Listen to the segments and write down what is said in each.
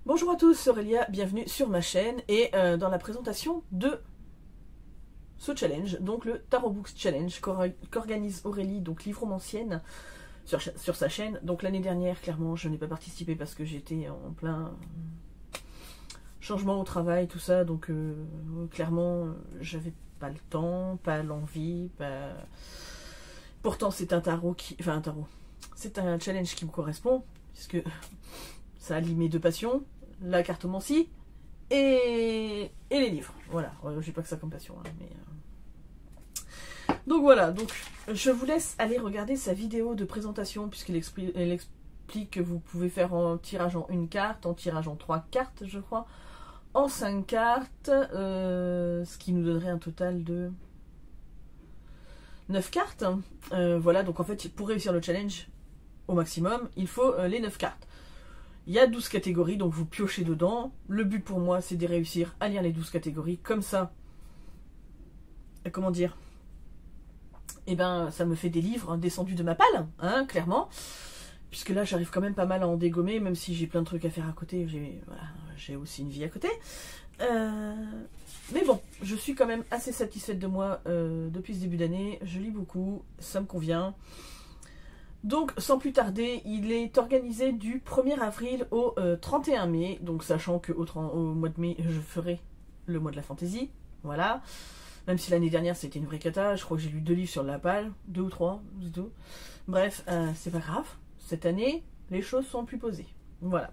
Bonjour à tous, c'est Aurélia, bienvenue sur ma chaîne et dans la présentation de ce challenge, donc le Tarot Books Challenge qu'organise Aurélie, donc livromancienne, sur sa chaîne. Donc l'année dernière, clairement, je n'ai pas participé parce que j'étais en plein changement au travail, tout ça, donc clairement, j'avais pas le temps, pas l'envie, pas... Pourtant, c'est un tarot qui... Enfin, un tarot. C'est un challenge qui me correspond, puisque ça allie mes deux passions, la cartomancie et les livres. Voilà, j'ai pas que ça comme passion, hein, mais... Donc voilà, donc je vous laisse aller regarder sa vidéo de présentation, puisqu'elle explique que vous pouvez faire en tirage en une carte, en tirage en 3 cartes, je crois, en 5 cartes, ce qui nous donnerait un total de 9 cartes. Voilà, donc en fait, pour réussir le challenge au maximum, il faut les 9 cartes. Il y a 12 catégories, donc vous piochez dedans. Le but pour moi, c'est de réussir à lire les 12 catégories. Comme ça, comment dire, eh ben, ça me fait des livres descendus de ma palle, hein, clairement. Puisque là, j'arrive quand même pas mal à en dégommer, même si j'ai plein de trucs à faire à côté. J'ai aussi une vie à côté. Mais bon, je suis quand même assez satisfaite de moi depuis ce début d'année. Je lis beaucoup, ça me convient. Donc, sans plus tarder, il est organisé du 1er avril au 31 mai. Donc, sachant qu'au mois de mai, je ferai le mois de la fantaisie. Voilà. Même si l'année dernière, c'était une vraie cata. Je crois que j'ai lu 2 livres sur la palle. 2 ou 3, c'est tout. Bref, c'est pas grave. Cette année, les choses sont plus posées. Voilà.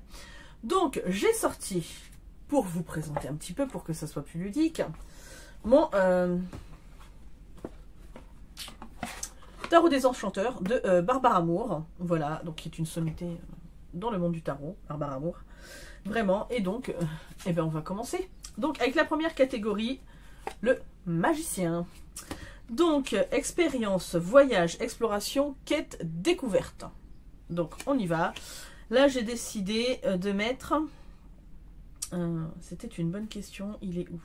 Donc, j'ai sorti, pour vous présenter un petit peu, pour que ça soit plus ludique, mon... Tarot des Enchanteurs de Barbara Moore, voilà, donc qui est une sommité dans le monde du tarot, Barbara Moore, vraiment, et donc, eh ben on va commencer. Donc, avec la première catégorie, le magicien. Donc, expérience, voyage, exploration, quête, découverte. Donc, on y va. Là, j'ai décidé de mettre... C'était une bonne question, il est où?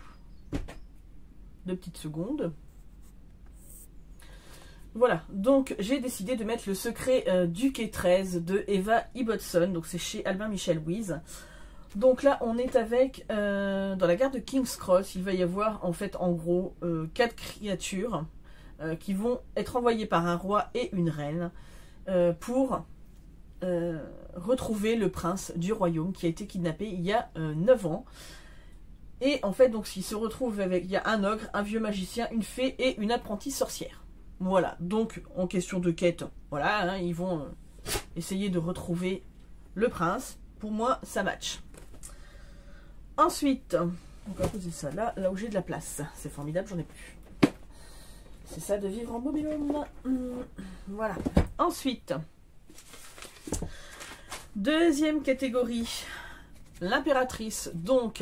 2 petites secondes. Voilà, donc j'ai décidé de mettre Le secret du quai 13 de Eva Ibbotson, donc c'est chez Albin Michel Louise. Donc là, on est avec, dans la gare de King's Cross, il va y avoir en fait en gros 4 créatures qui vont être envoyées par un roi et une reine pour retrouver le prince du royaume qui a été kidnappé il y a 9 ans. Et en fait, donc, il se retrouve avec, il y a un ogre, un vieux magicien, une fée et une apprentie sorcière. Voilà, donc en question de quête, voilà, hein, ils vont essayer de retrouver le prince. Pour moi, ça match. Ensuite, on va poser ça là où j'ai de la place. C'est formidable, j'en ai plus. C'est ça de vivre en mobilhome. Voilà. Ensuite, deuxième catégorie, l'impératrice. Donc,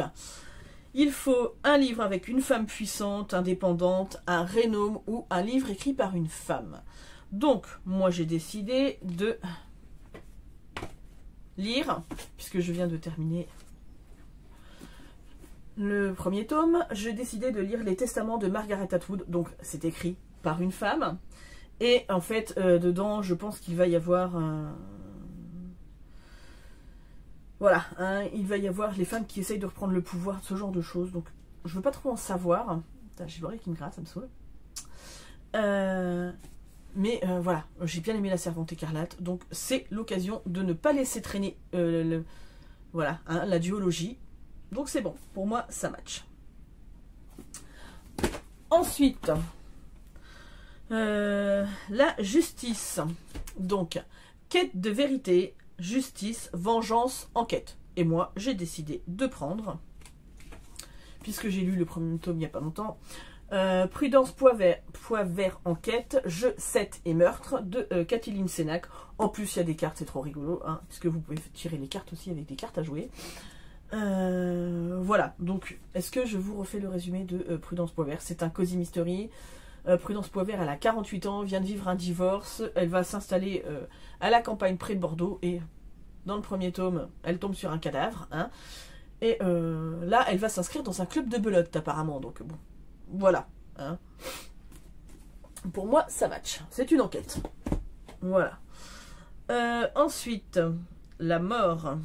il faut un livre avec une femme puissante, indépendante, un rénome ou un livre écrit par une femme. Donc, moi j'ai décidé de lire, puisque je viens de terminer le premier tome, j'ai décidé de lire Les Testaments de Margaret Atwood. Donc, c'est écrit par une femme. Et en fait, dedans, je pense qu'il va y avoir un... Voilà, hein, il va y avoir les femmes qui essayent de reprendre le pouvoir, ce genre de choses. Donc, je veux pas trop en savoir. J'ai l'oreille qui me gratte, ça me saoule. Mais voilà, j'ai bien aimé La Servante écarlate. Donc, c'est l'occasion de ne pas laisser traîner voilà, hein, la duologie. Donc, c'est bon. Pour moi, ça match. Ensuite, la justice. Donc, quête de vérité, justice, vengeance, enquête. Et moi, j'ai décidé de prendre, puisque j'ai lu le premier tome il n'y a pas longtemps, Prudence Poivert, enquête, jeu 7 et meurtre de Kathleen Sénac. En plus, il y a des cartes, c'est trop rigolo, hein, puisque vous pouvez tirer les cartes aussi avec des cartes à jouer. Voilà, donc, est-ce que je vous refais le résumé de Prudence Poivert? C'est un cosy mystery. Prudence Poivert, elle a 48 ans, vient de vivre un divorce, elle va s'installer à la campagne près de Bordeaux, et dans le premier tome, elle tombe sur un cadavre, hein, et là, elle va s'inscrire dans un club de belote, apparemment, donc bon, voilà, hein. Pour moi, ça match, c'est une enquête, voilà. Ensuite, la mort.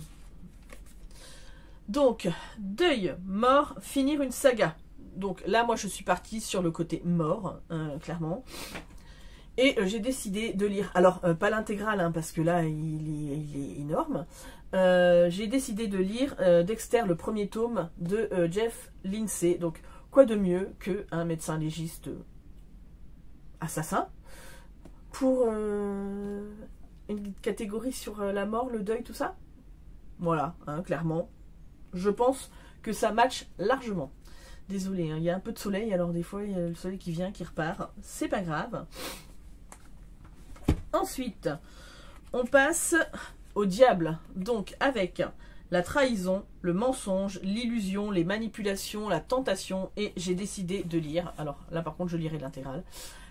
Donc, deuil, mort, finir une saga. Donc là, moi, je suis partie sur le côté mort, clairement. Et j'ai décidé de lire, alors pas l'intégrale, hein, parce que là, il est énorme. J'ai décidé de lire Dexter, le premier tome de Jeff Lindsay. Donc, quoi de mieux qu'un médecin légiste assassin pour une catégorie sur la mort, le deuil, tout ça. Voilà, hein, clairement. Je pense que ça match largement. Désolée, hein, il y a un peu de soleil, alors des fois, il y a le soleil qui vient, qui repart. C'est pas grave. Ensuite, on passe au diable. Donc, avec la trahison, le mensonge, l'illusion, les manipulations, la tentation. Et j'ai décidé de lire, alors là par contre je lirai l'intégrale,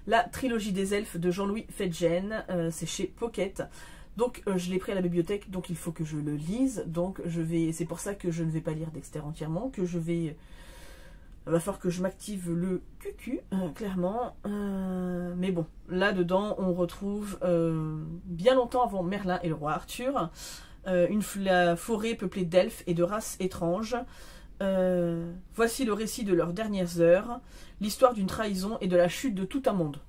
la trilogie des elfes de Jean-Louis Fedgen. C'est chez Pocket. Donc je l'ai pris à la bibliothèque, donc il faut que je le lise. Donc c'est pour ça que je ne vais pas lire Dexter entièrement, que je vais... Il va falloir que je m'active le cucu, clairement. Mais bon, là-dedans, on retrouve bien longtemps avant Merlin et le roi Arthur, la forêt peuplée d'elfes et de races étranges. Voici le récit de leurs dernières heures, l'histoire d'une trahison et de la chute de tout un monde.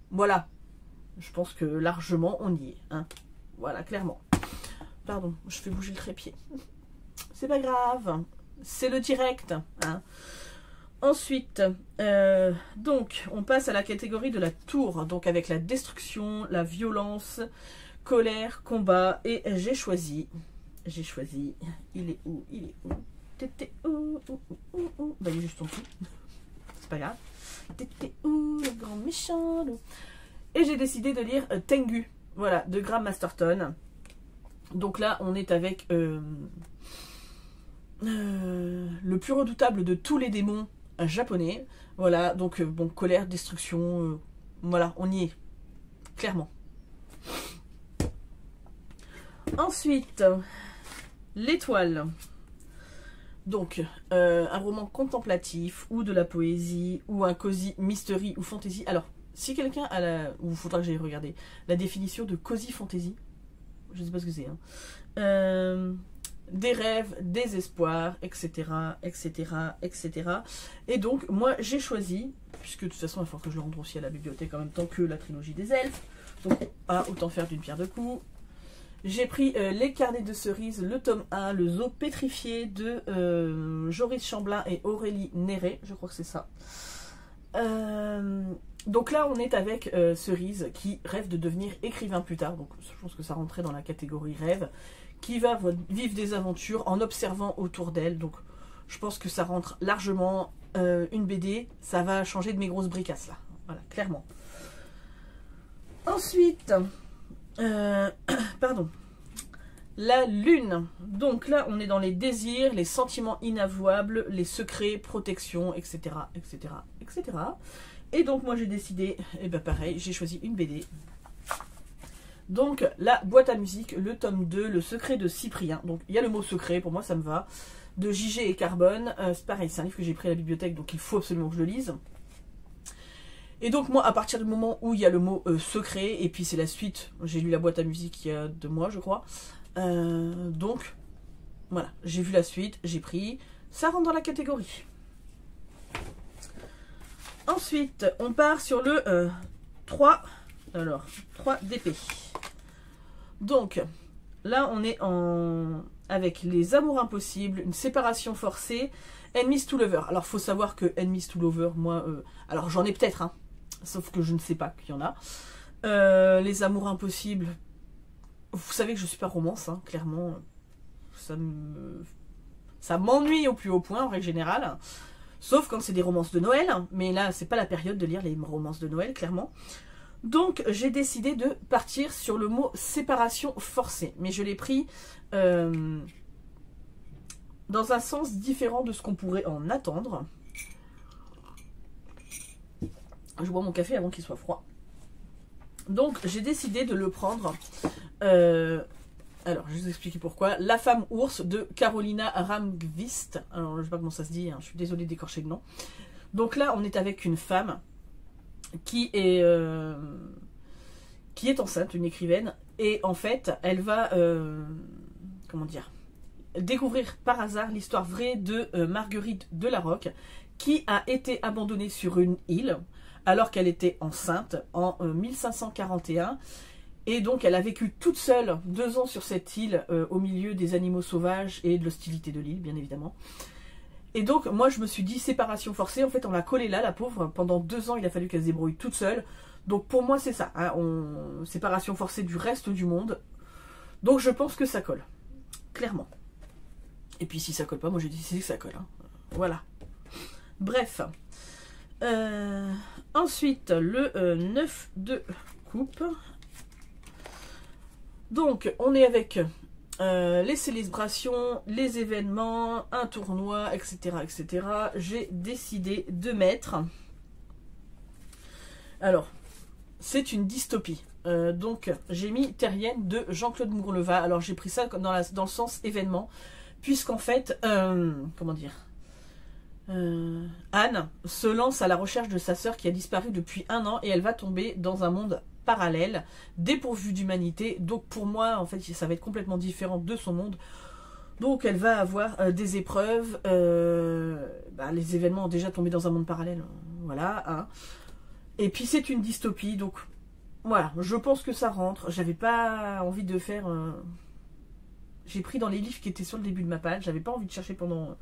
Voilà. Je pense que largement, on y est. Hein. Voilà, clairement. Pardon, je fais bouger le trépied. C'est pas grave. C'est le direct. Hein. Ensuite, donc, on passe à la catégorie de la tour, donc avec la destruction, la violence, colère, combat, et j'ai choisi, il est où, t'étais où, bah il est juste en dessous, c'est pas grave, t'étais où, le grand méchant, et j'ai décidé de lire Tengu, voilà, de Graham Masterton. Donc là, on est avec le plus redoutable de tous les démons japonais. Voilà, donc bon, colère, destruction, voilà, on y est, clairement. Ensuite, l'étoile. Donc, un roman contemplatif, ou de la poésie, ou un cozy mystery, ou fantasy. Alors, si quelqu'un a la... ou il faudra que j'aille regarder la définition de cozy fantasy. Je ne sais pas ce que c'est. Hein. Des rêves, des espoirs, etc., etc., etc. Et donc, moi, j'ai choisi, puisque de toute façon, il faut que je le rende aussi à la bibliothèque en même temps que la trilogie des elfes. Donc, autant faire d'une pierre deux coups. J'ai pris Les Carnets de Cerises, le tome 1, le zoo pétrifié de Joris Chamblin et Aurélie Néré. Je crois que c'est ça. Donc là, on est avec Cerise qui rêve de devenir écrivain plus tard. Donc, je pense que ça rentrait dans la catégorie rêve. Qui va vivre des aventures en observant autour d'elle. Donc, je pense que ça rentre largement une BD. Ça va changer de mes grosses bricasses, là. Voilà, clairement. Ensuite, pardon. La lune. Donc là, on est dans les désirs, les sentiments inavouables, les secrets, protection, etc., etc., etc. Et donc, moi, j'ai décidé, et ben pareil, j'ai choisi une BD. Donc, la boîte à musique, le tome 2, le secret de Cyprien. Donc, il y a le mot secret, pour moi, ça me va. De JG et Carbone. C'est pareil, c'est un livre que j'ai pris à la bibliothèque, donc il faut absolument que je le lise. Et donc, moi, à partir du moment où il y a le mot secret, et puis c'est la suite, j'ai lu la boîte à musique il y a 2 mois, je crois. Donc, voilà, j'ai vu la suite, j'ai pris. Ça rentre dans la catégorie. Ensuite, on part sur le 3 d'épée. Donc, là, on est avec les amours impossibles, une séparation forcée, Enemies to Lover. Alors, faut savoir que Enemies to Lover, moi, alors j'en ai peut-être, hein, sauf que je ne sais pas qu'il y en a. Les amours impossibles, vous savez que je suis pas romance, hein, clairement, ça m'ennuie au plus haut point, en règle générale. Sauf quand c'est des romances de Noël, mais là, c'est pas la période de lire les romances de Noël, clairement. Donc, j'ai décidé de partir sur le mot séparation forcée. Mais je l'ai pris dans un sens différent de ce qu'on pourrait en attendre. Je bois mon café avant qu'il soit froid. Donc, j'ai décidé de le prendre. Alors, je vais vous expliquer pourquoi. La femme ours de Carolina Ramqvist. Alors, je sais pas comment ça se dit, hein, je suis désolée d'écorcher le nom. Donc là, on est avec une femme qui est enceinte, une écrivaine, et en fait, elle va, comment dire, découvrir par hasard l'histoire vraie de Marguerite de la Roque, qui a été abandonnée sur une île alors qu'elle était enceinte en 1541. Et donc elle a vécu toute seule 2 ans sur cette île au milieu des animaux sauvages et de l'hostilité de l'île, bien évidemment. Et donc moi je me suis dit séparation forcée, en fait on l'a collée là, la pauvre, pendant 2 ans il a fallu qu'elle se débrouille toute seule. Donc pour moi c'est ça, hein, séparation forcée du reste du monde. Donc je pense que ça colle, clairement. Et puis si ça colle pas, moi j'ai décidé que ça colle. Hein. Voilà. Bref. Ensuite le 9 de coupe. Donc, on est avec les célébrations, les événements, un tournoi, etc. etc. J'ai décidé de mettre... Alors, c'est une dystopie. Donc, j'ai mis Terrienne de Jean-Claude Mourleva. Alors, j'ai pris ça dans le sens événement, puisqu'en fait, comment dire, Anne se lance à la recherche de sa sœur qui a disparu depuis 1 an et elle va tomber dans un monde parallèle, dépourvu d'humanité. Donc pour moi, en fait, ça va être complètement différent de son monde. Donc elle va avoir des épreuves. Les événements ont déjà tombé dans un monde parallèle. Voilà. Hein. Et puis c'est une dystopie. Donc voilà, je pense que ça rentre. J'avais pas envie de faire... J'ai pris dans les livres qui étaient sur le début de ma page. J'avais pas envie de chercher pendant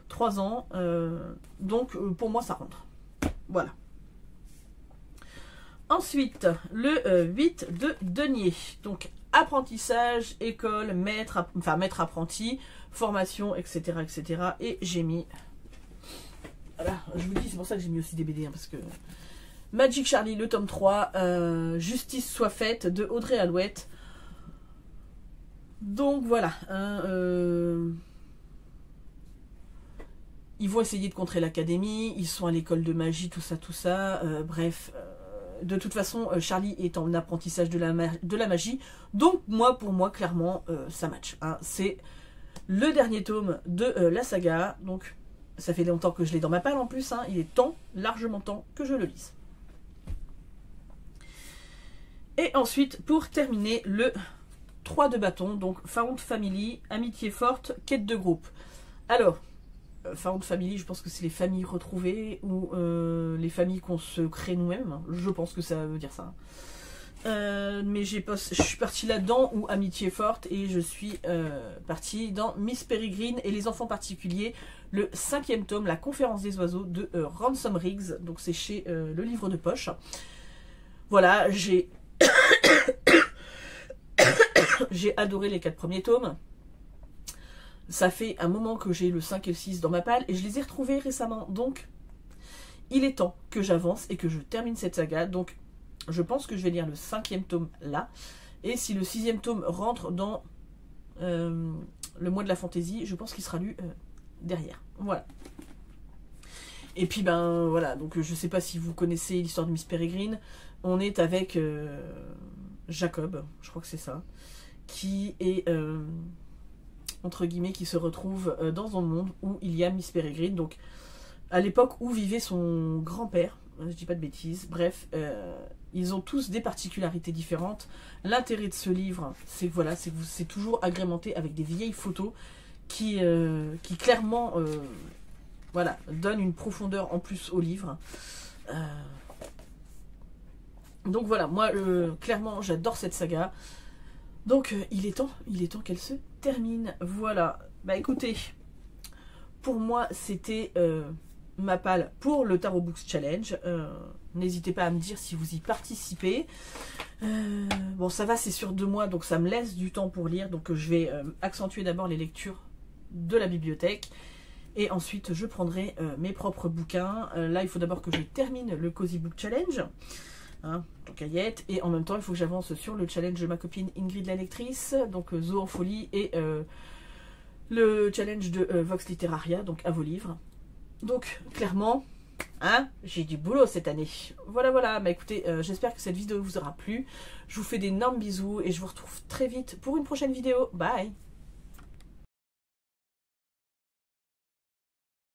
3 ans. Donc pour moi, ça rentre. Voilà. Ensuite, le 8 de denier. Donc, apprentissage, école, maître apprenti, formation, etc. etc. Et j'ai mis... Voilà, je vous dis, c'est pour ça que j'ai mis aussi des BD. Hein, parce que... Magic Charlie, le tome 3. Justice soit faite, de Audrey Alouette. Donc, voilà. Ils vont essayer de contrer l'académie. Ils sont à l'école de magie, tout ça, tout ça. Bref... De toute façon, Charlie est en apprentissage de la magie. Donc, pour moi, clairement, ça match. Hein. C'est le dernier tome de la saga. Donc, ça fait longtemps que je l'ai dans ma palle en plus. Hein. Il est temps, largement temps, que je le lise. Et ensuite, pour terminer, le 3 de bâton. Donc, Found Family, amitié forte, quête de groupe. Alors... Found Family, je pense que c'est les familles retrouvées ou les familles qu'on se crée nous-mêmes. Je pense que ça veut dire ça. Mais je suis partie là-dedans, ou Amitié forte, et je suis partie dans Miss Peregrine et les enfants particuliers, le 5e tome, La conférence des oiseaux de Ransom Riggs. Donc c'est chez le livre de poche. Voilà, j'ai adoré les 4 premiers tomes. Ça fait un moment que j'ai le 5 et le 6 dans ma palle et je les ai retrouvés récemment. Donc, il est temps que j'avance et que je termine cette saga. Donc, je pense que je vais lire le 5e tome là. Et si le 6e tome rentre dans le mois de la fantaisie, je pense qu'il sera lu derrière. Voilà. Et puis, ben voilà. Donc, je sais pas si vous connaissez l'histoire de Miss Peregrine. On est avec Jacob, je crois que c'est ça, qui est... entre guillemets, qui se retrouve dans un monde où il y a Miss Peregrine, donc à l'époque où vivait son grand-père, je dis pas de bêtises, bref, ils ont tous des particularités différentes. L'intérêt de ce livre, c'est que voilà, c'est toujours agrémenté avec des vieilles photos qui clairement voilà, donnent une profondeur en plus au livre. Donc voilà, moi clairement j'adore cette saga. Donc il est temps qu'elle se termine. Voilà. Bah écoutez, pour moi c'était ma palle pour le Tarot Books Challenge. N'hésitez pas à me dire si vous y participez. Bon ça va, c'est sur 2 mois, donc ça me laisse du temps pour lire. Donc je vais accentuer d'abord les lectures de la bibliothèque. Et ensuite je prendrai mes propres bouquins. Là il faut d'abord que je termine le Cozy Book Challenge. Hein, donc Ayette, et en même temps il faut que j'avance sur le challenge de ma copine Ingrid la lectrice, donc Zo en folie, et le challenge de Vox Literaria, donc à vos livres. Donc clairement, hein, j'ai du boulot cette année. Voilà, voilà, bah écoutez, j'espère que cette vidéo vous aura plu. Je vous fais d'énormes bisous et je vous retrouve très vite pour une prochaine vidéo. Bye.